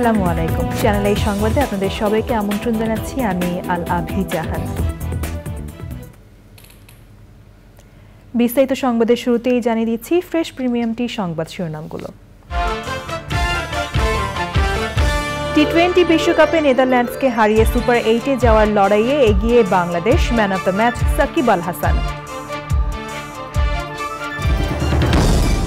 আসসালামু আলাইকুম। চ্যানেল এই সংবাদে আপনাদের সবাইকে আমন্ত্রণ জানাচ্ছি আমি আল আভি জাহান। বিস্তারিত সংবাদের শুরুতেই জানিয়ে দিচ্ছি ফ্রেশ প্রিমিয়াম টি সংবাদ শিরোনামগুলো। টি-20 বিশ্বকাপে নেদারল্যান্ডসকে হারিয়ে সুপার 8-এ যাওয়ার লড়াইয়ে এগিয়ে Bangladesh, man of the match Shakib Al Hasan.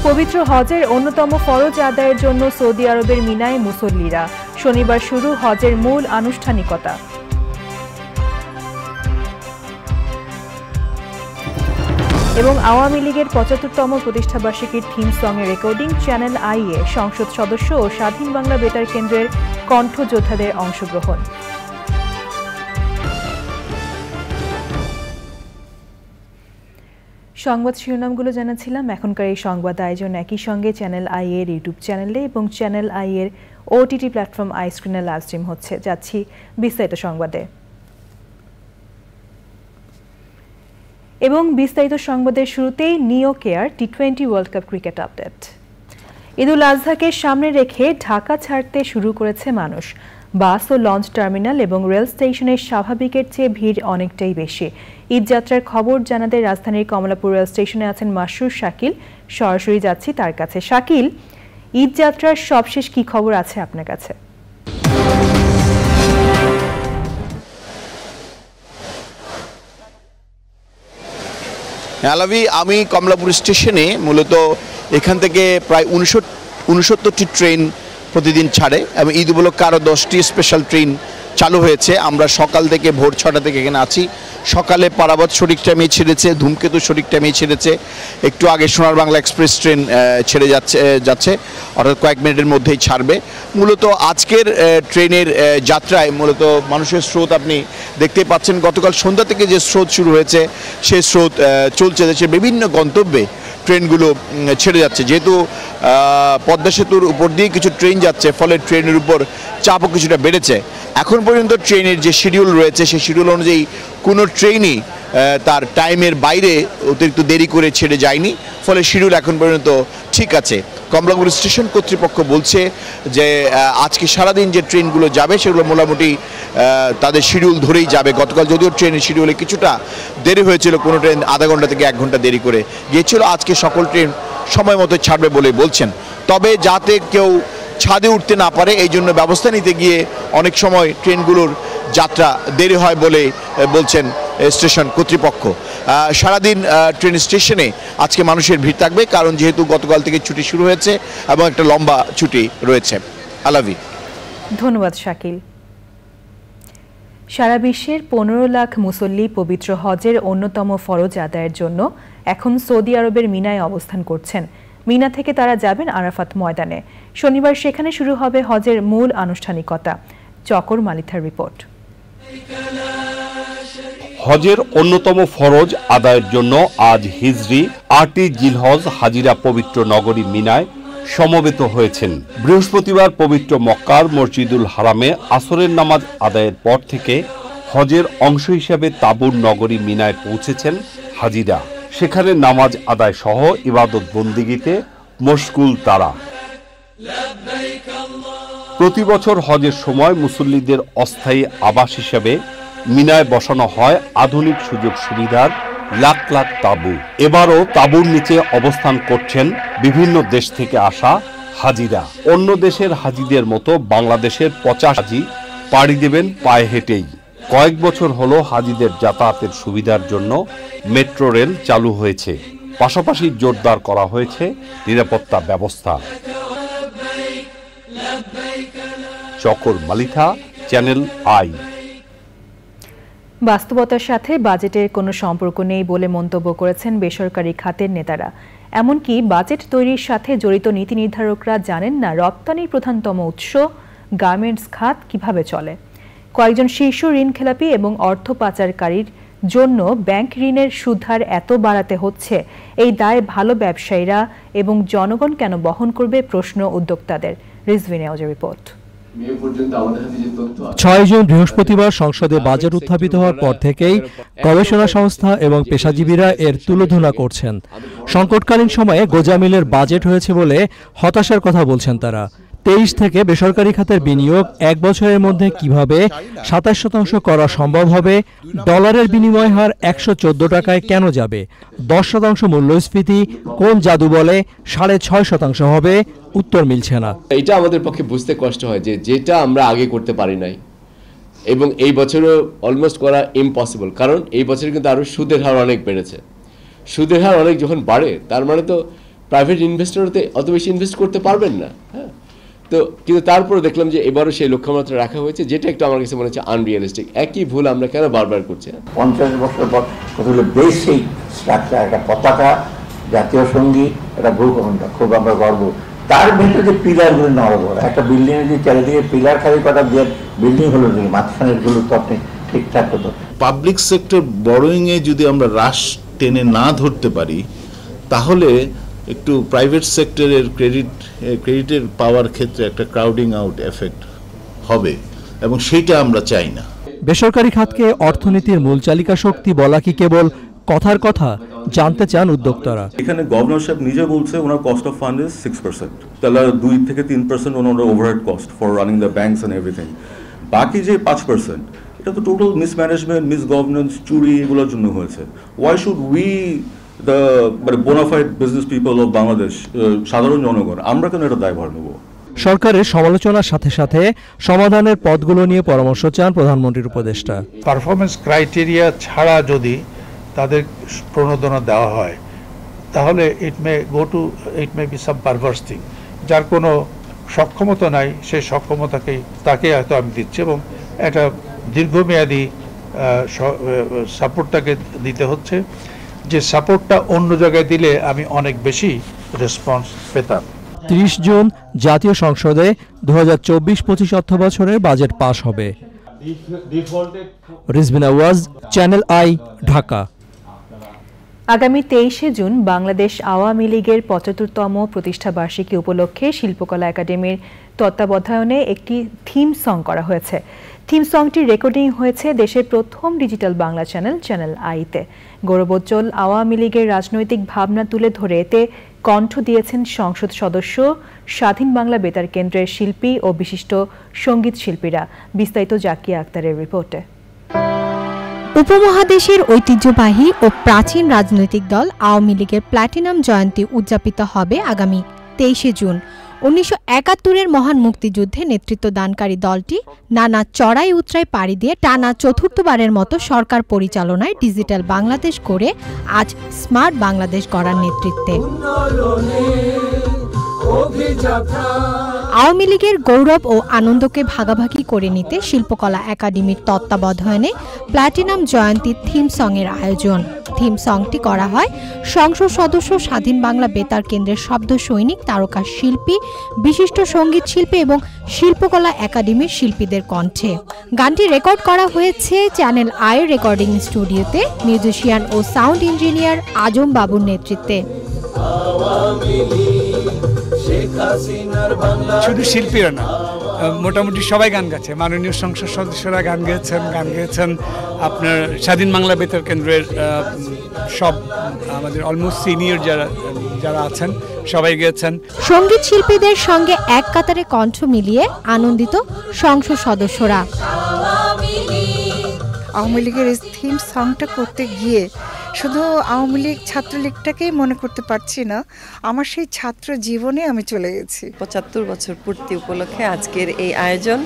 পবিত্র হজের অন্যতম ফরজ আদায়ের জন্য সৌদি আরবের মিনায় মুসল্লিরা, শনিবার শুরু হজের মূল আনুষ্ঠানিকতা। এবং আওয়ামী লীগের ৭৫তম প্রতিষ্ঠাবার্ষিকীর থিম সংয়ের রেকর্ডিং চ্যানেল আই-এ সংসদ সদস্য ও স্বাধীন বাংলা বেতার কেন্দ্রের কণ্ঠযোদ্ধাদের অংশগ্রহণ। সংবাদ শিরোনামগুলো জানাচ্ছিলাম। এখনকার এই সংবাদ আয়োজন একই সঙ্গে চ্যানেল আই-এর ইউটিউব চ্যানেলে এবং চ্যানেল আই-এর ওটিটি প্ল্যাটফর্ম আই স্ক্রিনে লাইভ স্ট্রিম হচ্ছে। যাচ্ছি বিস্তারিত সংবাদে। এবং বিস্তারিত সংবাদের শুরুতেই নিও কেয়ার টি-20 world cup cricket update. Eid ul আজহাকে সামনে রেখে ঢাকা ছাড়তে শুরু করেছে মানুষ। বাস ও লঞ্চ টার্মিনাল এবং রেল স্টেশনে স্বাভাবিকের চেয়ে ভিড় অনেকটাই বেশি। ঈদযাত্রার খবর জানাতে রাজধানীর কমলাপুর রেল স্টেশনে আছেন মাসরুর শাকিল। সরাসরি যাচ্ছি তার কাছে। শাকিল, ঈদযাত্রার সবশেষ কি খবর আছে আপনার কাছে? আলাভি, আমি কমলাপুর স্টেশনে মূলত এখান থেকে প্রায় 69টি ট্রেন প্রতিদিন ছাড়ে এবং ঈদ উপলক্ষে আরও 10টি স্পেশাল ট্রেন চালু হয়েছে। আমরা সকাল থেকে ভোর 6টা থেকে এখানে আছি। সকালে পারাবত সঠিক টাইমে ছেড়েছে, ধূমকেতু সঠিক টাইমেই ছেড়েছে, একটু আগে সোনার বাংলা এক্সপ্রেস ট্রেন ছেড়ে যাচ্ছে অর্থাৎ কয়েক মিনিটের মধ্যেই ছাড়বে। মূলত আজকের ট্রেনের যাত্রায় মূলত মানুষের স্রোত আপনি দেখতেই পাচ্ছেন। গতকাল সন্ধ্যা থেকে যে স্রোত শুরু হয়েছে সেই স্রোত চলছে। দেশের বিভিন্ন গন্তব্যে ট্রেনগুলো ছেড়ে যাচ্ছে। যেহেতু পদ্মা সেতুর উপর দিয়ে কিছু ট্রেন যাচ্ছে, ফলে ট্রেনের উপর চাপও কিছুটা বেড়েছে। এখন পর্যন্ত ট্রেনের যে শিডিউল রয়েছে সেই শিডিউল অনুযায়ী কোনো ট্রেনই তার টাইমের বাইরে অতিরিক্ত দেরি করে ছেড়ে যায়নি, ফলে শিডিউল এখন পর্যন্ত ঠিক আছে। কমলাপুর স্টেশন কর্তৃপক্ষ বলছে যে আজকে সারাদিন যে ট্রেনগুলো যাবে সেগুলো মোটামুটি তাদের শিডিউল ধরেই যাবে। গতকাল যদিও ট্রেনের শিডিউলে কিছুটা দেরি হয়েছিল, কোনো ট্রেন আধা ঘন্টা থেকে 1 ঘন্টা দেরি করে গিয়েছিল, আজকে সকল ট্রেন সময় মতো ছাড়বে বলে বলছেন। তবে যাতে কেউ ছাদে উঠতে না পারে এই জন্য ব্যবস্থা নিতে গিয়ে অনেক সময় ট্রেনগুলোর যাত্রা দেরি হয় বলে বলছেন স্টেশন কর্তৃপক্ষ। সারাদিন ট্রেন স্টেশনে আজকে মানুষের ভিড় থাকবে, কারণ যেহেতু গতকাল থেকে ছুটি শুরু হয়েছে এবং একটা লম্বা ছুটি রয়েছে। আলাভি, ধন্যবাদ শাকিল। সারা বিশ্বের 15 লাখ মুসল্লি পবিত্র হজের অন্যতম ফরজ আদায়ের জন্য এখন সৌদি আরবের মিনায় অবস্থান করছেন। মিনা থেকে তারা যাবেন আরাফাত ময়দানে। শনিবার সেখানে শুরু হবে হজের মূল আনুষ্ঠানিকতা। চকর মালিথার রিপোর্ট। হজের অন্যতম ফরজ আদায়ের জন্য আজ হিজরি 8ই জিলহজ হাজিরা পবিত্র নগরী মিনায় সমবেত হয়েছেন। বৃহস্পতিবার পবিত্র মক্কার মসজিদুল হারামে আসরের নামাজ আদায়ের পর থেকে হজের অংশ হিসেবে তাবুর নগরী মিনায় পৌঁছেছেন হাজিরা। সেখানে নামাজ আদায় সহ ইবাদত বন্দিগিতে মশগুল তারা। প্রতি বছর হজের সময় মুসল্লিদের অস্থায়ী আবাস হিসেবে মিনায় বসানো হয় আধুনিক সুযোগ সুবিধার লাখ লাখ তাঁবু। এবারও তাঁবুর নিচে অবস্থান করছেন বিভিন্ন দেশ থেকে আসা হাজিরা। অন্য দেশের হাজিদের মতো বাংলাদেশের 50 হাজি পাড়ি দেবেন পায়ে হেঁটেই। কয়েক বছর হলো হাজিদের যাতায়াতের সুবিধার জন্য মেট্রো রেল চালু হয়েছে। পাশাপাশি জোরদার করা হয়েছে নিরাপত্তা ব্যবস্থা। চকর মালিথা, চ্যানেল আই। বাস্তবতার সাথে বাজেটের কোনো সম্পর্ক নেই বলে মন্তব্য করেছেন বেসরকারি খাতের নেতারা। এমনকি বাজেট তৈরির সাথে জড়িত নীতি নির্ধারকরা জানেন না রপ্তানির প্রধানতম উৎস গার্মেন্টস খাত কিভাবে চলে। কয়েকজন শীর্ষ ঋণ খেলাপি এবং অর্থ পাচারকারীর জন্য ব্যাংক ঋণের সুদহার এত বাড়াতে হচ্ছে, এই দায় ভালো ব্যবসায়ীরা এবং জনগণ কেন বহন করবে, প্রশ্ন উদ্যোক্তাদের। রিজভিন এওজের রিপোর্ট। 6 জুন বৃহস্পতিবার সংসদে বাজেট উত্থাপিত হওয়ার পর থেকেই গবেষণা সংস্থা এবং পেশাজীবীরা এর তুলোধনা করছেন। সংকটকালীন সময়ে গোজামিলের বাজেট হয়েছে বলে হতাশার কথা বলছেন তারা। 23 থেকে বেসরকারি খাতের বিনিয়োগ 1 বছরের মধ্যে কিভাবে 27% করা সম্ভব হবে, ডলারের বিনিময় হার 114 টাকায় কেন যাবে, 10% মূল্যস্ফীতি কোন জাদু বলে 6.5% হবে, উত্তর মিলছে না। এটা আমাদের পক্ষে বুঝতে কষ্ট হয় যে যেটা আমরা আগে করতে পারি নাই এবং এই বছরও অলমোস্ট করা ইম্পসিবল, কারণ এই বছর কিন্তু আরও সুদের হার অনেক বেড়েছে। সুদের হার অনেক যখন বাড়ে তার মানে তো প্রাইভেট ইনভেস্টরতে অত বেশি ইনভেস্ট করতে পারবেন না। হ্যাঁ, তো কিন্তু তারপরে দেখলাম যে এবারও সেই লক্ষ্যমাত্রা রাখা হয়েছে, যেটা একটু আমার কাছে মনে হচ্ছে আনরিয়ালিস্টিক। একই ভুল আমরা কেন বারবার করছি? 50 বছর পর কতগুলো বেসিক স্ট্রাকচার, একটা পতাকা, জাতীয় সঙ্গীত, একটা ভূখণ্ড, খুব আমরা গর্ব। তার ভেতরে যে পিলারগুলো নড়বড়, একটা বিল্ডিংয়ের যে চারিদিকে পিলার খালি কটা দিয়ে বিল্ডিং হলো যদি মাঝখানের গুলো তো আপনি ঠিকঠাক হতো। পাবলিক সেক্টর বড়োইংয়ে যদি আমরা হ্রাস টেনে না ধরতে পারি তাহলে একটু প্রাইভেট সেক্টরের ক্রেডিটের পাওয়ার ক্ষেত্রে একটা ক্রাউডিং আউট এফেক্ট হবে এবং সেইটা আমরা চাই না। বেসরকারি খাতকে অর্থনীতির মূল চালিকা শক্তি বলা কি কেবল কথার কথা, জানতে চান উদ্যোক্তারা। এখানে গভর্নর সাহেব নিজে বলছে ওনার কস্ট অফ ফান্ড ইজ 6%, তাহলে 2 থেকে 3% ওনার overhead cost for running the banks and everything. বাকি যে 5% এটা তো টোটাল মিসম্যানেজমেন্ট, মিসগভর্নেন্স, চুরি, এগুলোর জন্য হয়েছে। Why should we the bona fide business people of Bangladesh, সাধারণ জনগণ, আমরা কেন এটা দায়ভার নেব? সরকারের সমালোচনার সাথে সাথে সমাধানের পথগুলো নিয়ে পরামর্শ চান প্রধানমন্ত্রীর উপদেষ্টা। পারফরমেন্স ক্রাইটেরিয়া ছাড়া যদি তাদের প্রণোদনা দেওয়া হয় তাহলে ইট মে বি সাম পারভার্স থিং। যার কোনো সক্ষমতা নাই সেই তাকে হয়তো আমি দিচ্ছি এবং একটা দীর্ঘমেয়াদী সাপোর্ট তাকে দিতে হচ্ছে, যে সাপোর্টটা অন্য জায়গায় দিলে আমি অনেক বেশি রেসপন্স পেতাম। 30 জুন জাতীয় সংসদে 2024-25 অর্থ বছরের বাজেট পাস হবে। রিজবিনা ওয়াজ, চ্যানেল আই, ঢাকা। আগামী 23শে জুন বাংলাদেশ আওয়ামী লীগের 75তম প্রতিষ্ঠাবার্ষিকী উপলক্ষে শিল্পকলা একাডেমির তত্ত্বাবধানে একটি থিম সং করা হয়েছে। থিম সংটি রেকর্ডিং হয়েছে দেশের প্রথম ডিজিটাল বাংলা চ্যানেল আইতে। গৌরবোজ্জ্বল আওয়ামী লীগের রাজনৈতিক ভাবনা তুলে ধরে এতে কণ্ঠ দিয়েছেন সংসদ সদস্য, স্বাধীন বাংলা বেতার কেন্দ্রের শিল্পী ও বিশিষ্ট সঙ্গীত শিল্পীরা। বিস্তারিত জাকিয়া আক্তারের রিপোর্টে। উপমহাদেশের ঐতিহ্যবাহী ও প্রাচীন রাজনৈতিক দল আওয়ামী লীগের প্ল্যাটিনাম জয়ন্তী উদযাপিত হবে আগামী 23শে জুন। 1971-এর মহান মুক্তিযুদ্ধে নেতৃত্ব দানকারী দলটি নানা চড়াই উতরাই পাড়ি দিয়ে টানা চতুর্থবারের মতো সরকার পরিচালনায় ডিজিটাল বাংলাদেশ করে আজ স্মার্ট বাংলাদেশ গড়ার নেতৃত্বে। আওয়ামী লীগের গৌরব ও আনন্দকে ভাগাভাগি করে নিতে শিল্পকলা একাডেমির তত্ত্বাবধানে প্ল্যাটিনাম জয়ন্তী থিম সং এর আয়োজন। থিম সংটি করা হয় সংসদ সদস্য, স্বাধীন বাংলা বেতার কেন্দ্রের শব্দ সৈনিক, তারকা শিল্পী, বিশিষ্ট সঙ্গীত শিল্পী এবং শিল্পকলা একাডেমির শিল্পীদের কণ্ঠে। গানটি রেকর্ড করা হয়েছে চ্যানেল আই রেকর্ডিং স্টুডিওতে মিউজিশিয়ান ও সাউন্ড ইঞ্জিনিয়ার আজম বাবুর নেতৃত্বে। শুধু শিল্পীরা না, মোটামুটি সবাই গান গাচ্ছে। মাননীয় সংসদ সদস্যরা গান গেয়েছেন আপনার স্বাধীন বাংলা বেতার কেন্দ্রের সব আমাদের অলমোস্ট সিনিয়র যারা আছেন সবাই গেয়েছেন। সঙ্গীত শিল্পীদের সঙ্গে এক কাতারে কণ্ঠ মিলিয়ে আনন্দিত সংসদ সদস্যরা। আওয়ামী লীগের এই থিম সংটা করতে গিয়ে শুধু আওয়ামী লীগ ছাত্রলীগটাকেই মনে করতে পারছি না, আমার সেই ছাত্র জীবনে আমি চলে গেছি। 75 বছর পূর্তি উপলক্ষে আজকের এই আয়োজন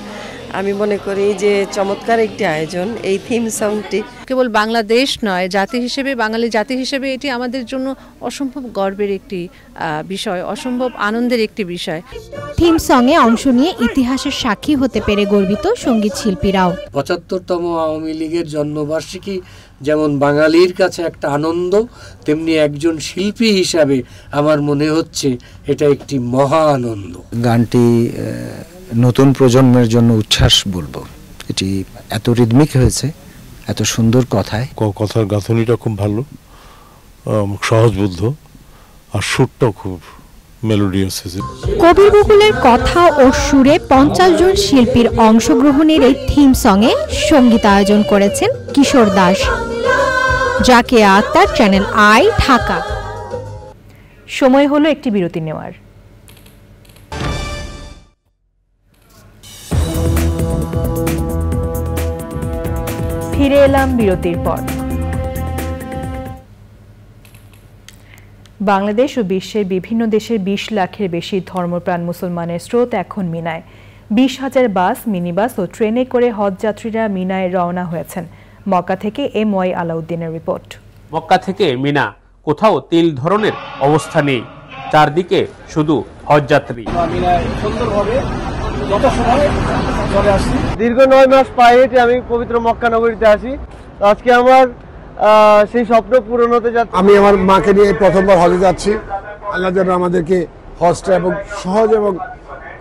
আমি মনে করি যে চমৎকার একটি আয়োজন। এই থিম সংটি কেবল বাংলাদেশ নয়, জাতি হিসেবে, বাঙালি জাতি হিসেবে এটি আমাদের জন্য অসম্ভব গর্বের একটি বিষয়, অসম্ভব আনন্দের একটি বিষয়। থিম সঙ্গে অংশ নিয়ে ইতিহাসের সাক্ষী হতে পেরে গর্বিত সঙ্গীত শিল্পীরাও। 75তম আওয়ামী লীগের জন্মবার্ষিকী যেমন বাঙালির কাছে একটা আনন্দ, তেমনি একজন শিল্পী হিসাবে আমার মনে হচ্ছে এটা একটি মহা আনন্দ। গানটি নতুন প্রজন্মের জন্য উচ্ছ্বাস বলবো। এটি এত রিদমিক হয়েছে, এত সুন্দর কথায়, কথার গাঁথনিটা খুব ভালো, সহজবোধ্য, আর সুরটাও খুব মেলোডিয়াস। কবির বকুলের কথা ও সুরে 50 জন শিল্পীর অংশগ্রহণের এই থিম সঙ্গে সঙ্গীতায়োজন করেছেন কিশোর দাস। Zakia Akter, channel I, Dhaka. সময় হলো একটি বিরতি নেওয়ার। ফিরে এলাম বিরতির পর। বাংলাদেশ ও বিশ্বের বিভিন্ন দেশের 20 লাখের বেশি ধর্মপ্রাণ মুসলমানের স্রোত এখন মিনায়। 20,000 বাস, মিনিবাস ও ট্রেনে করে হজ যাত্রীরা মিনায় রওনা হয়েছেন। মক্কা থেকে MY আলাউদ্দিনের রিপোর্ট। মক্কা থেকে মিনা, কোথাও তিল ধরনের অবস্থা নেই, চারদিকে শুধু হজ যাত্রী। দীর্ঘ 9 মাস পায়ে হেঁটে আমি পবিত্র মক্কা নগরীতে আসি। আজকে আমার সেই স্বপ্ন পূরণ হতে যাচ্ছে। আমি আমার মাকে নিয়ে প্রথমবার হজে যাচ্ছি। আল্লাহ যেন আমাদেরকে হজটা এবং সহজ এবং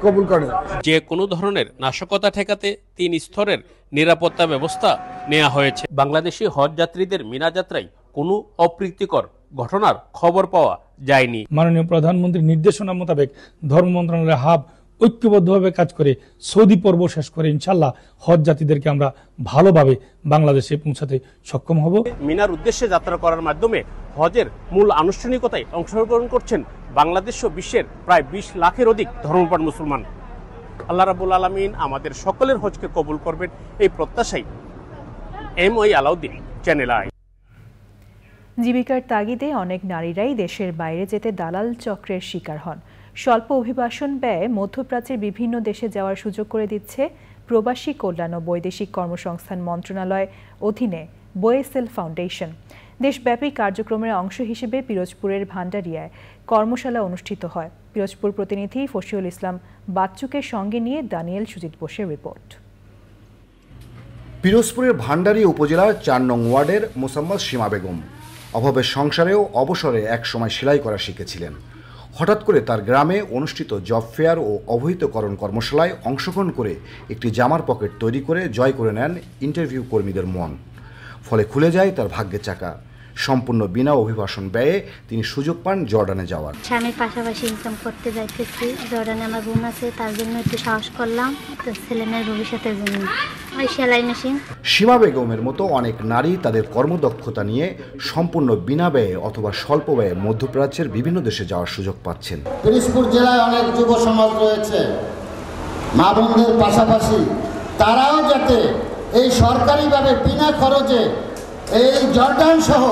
কবুল করে। যে কোনো ধরনের নাশকতা ঠেকাতে 3 স্তরের নিরাপত্তা ব্যবস্থা নেওয়া হয়েছে। বাংলাদেশি হজ যাত্রীদের মিনা যাত্রায় কোনো অপ্রীতিকর ঘটনার খবর পাওয়া যায়নি। মাননীয় প্রধানমন্ত্রীর নির্দেশনা মোতাবেক ধর্ম মন্ত্রণালয়ের হাব ঐক্যবদ্ধভাবে কাজ করে সৌদি পর্ব শেষ করে ইনশাল্লাহ হজ যাত্রীদেরকে আমরা ভালোভাবে বাংলাদেশে পৌঁছাতে সক্ষম হব। মিনার উদ্দেশ্যে যাত্রা করার মাধ্যমে হজের মূল আনুষ্ঠানিকতায় অংশগ্রহণ করছেন বাংলাদেশ ও বিশ্বের প্রায় 20 লাখের অধিক ধর্মপ্রাণ মুসলমান। আল্লাহ রাব্বুল আলামিন আমাদের সকলের হজকে কবুল করবেন এই প্রত্যাশাই MY আলাউদ্দিন, চ্যানেল আই। জীবিকার তাগিদে অনেক নারীরাই দেশের বাইরে যেতে দালাল চক্রের শিকার হন। স্বল্প অভিবাসন ব্যয়ে মধ্যপ্রাচ্যের বিভিন্ন দেশে যাওয়ার সুযোগ করে দিচ্ছে প্রবাসী কল্যাণ ও বৈদেশিক কর্মসংস্থান মন্ত্রণালয় অধীনে বোয়েসেল ফাউন্ডেশন। দেশব্যাপী কার্যক্রমের অংশ হিসেবে পিরোজপুরের ভান্ডারিয়ায় কর্মশালা অনুষ্ঠিত হয়। পিরোজপুর প্রতিনিধি ফশিউল ইসলাম বাচ্চুকে সঙ্গে নিয়ে দানিয়েল সুজিত বোসের রিপোর্ট। পিরোজপুরের ভান্ডারিয়া উপজেলার 4 নং ওয়ার্ডের মোসাম্মদ সীমা বেগম অভাবের সংসারেও অবসরে একসময় সেলাই করা শিখেছিলেন। হঠাৎ করে তার গ্রামে অনুষ্ঠিত জব ফেয়ার ও অবহিতকরণ কর্মশালায় অংশগ্রহণ করে একটি জামার পকেট তৈরি করে জয় করে নেন ইন্টারভিউ কর্মীদের মন। ফলে খুলে যায় তার ভাগ্যের চাকা। সম্পূর্ণ বিনা অভিবাসন ব্যয়ে তিনি সুযোগ পান জর্ডানে যাওয়ার। স্বামীর পাশাপাশি ইনকাম করতে যাইতেছি। জর্ডানে আমার বোন আছে, তার জন্য একটু সাহস করলাম, ছেলে মেয়ের ভবিষ্যতের জন্য। ওই সেলাই মেশিন। সীমা বেগমের মতো অনেক নারী তাদের কর্মদক্ষতা নিয়ে সম্পূর্ণ বিনা ব্যয়ে অথবা স্বল্প ব্যয়ে মধ্যপ্রাচ্যের বিভিন্ন দেশে যাওয়ার সুযোগ পাচ্ছেন। পিরোজপুর জেলায় অনেক যুব সমাজ রয়েছে, মা বোনদের পাশাপাশি তারাও যাতে এই সরকারিভাবে বিনা খরচে এই জর্ডান সহ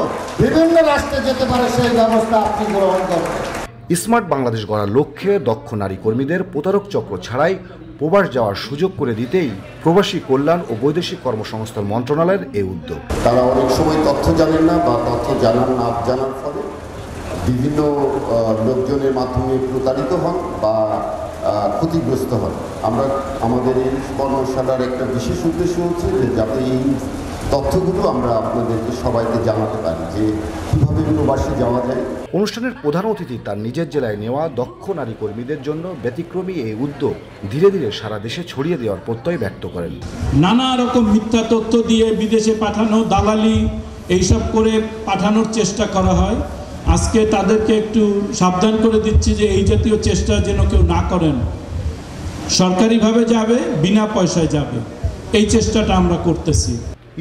বিভিন্ন রাষ্ট্রে যেতে পারে সেই ব্যবস্থা আপনি গ্রহণ করবেন। স্মার্ট বাংলাদেশ গড়ার লক্ষ্যে দক্ষ নারী কর্মীদের প্রতারক চক্র ছাড়াই প্রবাস যাওয়ার সুযোগ করে দিতেই প্রবাসী কল্যাণ ও বৈদেশিক কর্মসংস্থান মন্ত্রণালয়ের এই উদ্যোগ। তারা অনেক সময় তথ্য জানেন না বা তথ্য জানার ফলে বিভিন্ন লোকজনের মাধ্যমে প্রতারিত হন বা ক্ষতিগ্রস্ত হন। আমরা আমাদের এই কর্মশালার একটা বিশেষ উদ্দেশ্য হচ্ছে যে যাতে এই তথ্যগুলো আমরা আপনাদেরকে সবাইকে জানাতে পারি যে কীভাবে প্রবাসী যাওয়া যায়। অনুষ্ঠানের প্রধান অতিথি তার নিজের জেলায় নেওয়া দক্ষ নারী কর্মীদের জন্য ব্যতিক্রমী এই উদ্যোগ ধীরে ধীরে সারা দেশে ছড়িয়ে দেওয়ার প্রত্যয় ব্যক্ত করেন। নানা রকম মিথ্যা তথ্য দিয়ে বিদেশে পাঠানো, দালালি এইসব করে পাঠানোর চেষ্টা করা হয়। আজকে তাদেরকে একটু সাবধান করে দিচ্ছি যে এই জাতীয় চেষ্টা যেন কেউ না করেন। সরকারিভাবে যাবে, বিনা পয়সায় যাবে, এই চেষ্টাটা আমরা করতেছি।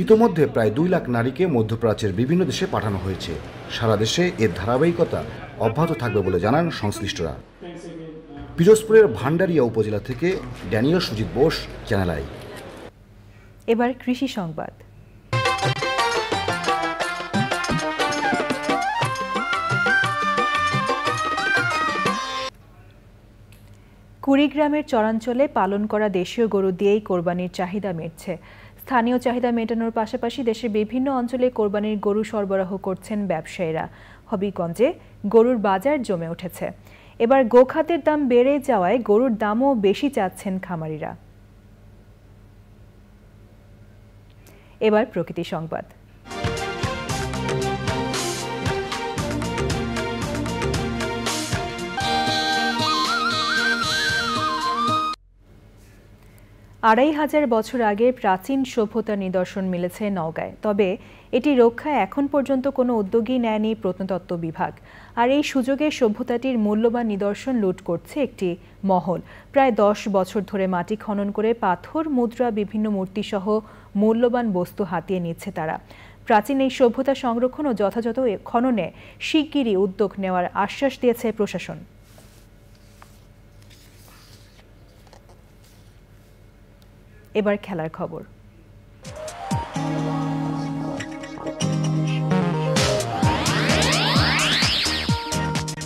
ইতোমধ্যে প্রায় 2 লাখ নারীকে মধ্যপ্রাচ্যের বিভিন্ন দেশে পাঠানো হয়েছে। সারা দেশে এর ধারাবাহিকতা অব্যাহত থাকবে বলে জানান সংশ্লিষ্টরা। পিরোজপুরের ভান্ডারিয়া উপজেলা থেকে Daniel Sujit Bose, channel I. এবার কৃষি সংবাদ। কুড়িগ্রামের চরাঞ্চলে পালন করা দেশীয় গরু দিয়েই কোরবানির চাহিদা মিটছে। স্থানীয় চাহিদা মেটানোর পাশাপাশি দেশের বিভিন্ন অঞ্চলে কোরবানির গরু সরবরাহ করছেন ব্যবসায়ীরা। হবিগঞ্জে গরুর বাজার জমে উঠেছে। এবার গোখাদ্যের দাম বেড়ে যাওয়ায় গরুর দামও বেশি চাচ্ছেন খামারিরা। এবার প্রকৃতি সংবাদ। আড়াই হাজার বছর আগে প্রাচীন সভ্যতার নিদর্শন মিলেছে নওগাঁয়। তবে এটি রক্ষায় এখন পর্যন্ত কোনো উদ্যোগই নেয়নি প্রত্নতত্ত্ব বিভাগ। আর এই সুযোগে সভ্যতাটির মূল্যবান নিদর্শন লুট করছে একটি মহল। প্রায় 10 বছর ধরে মাটি খনন করে পাথর, মুদ্রা, বিভিন্ন মূর্তিসহ মূল্যবান বস্তু হাতিয়ে নিচ্ছে তারা। প্রাচীন এই সভ্যতা সংরক্ষণ ও যথাযথ খননে শিগগিরই উদ্যোগ নেওয়ার আশ্বাস দিয়েছে প্রশাসন। এবার খেলার খবর।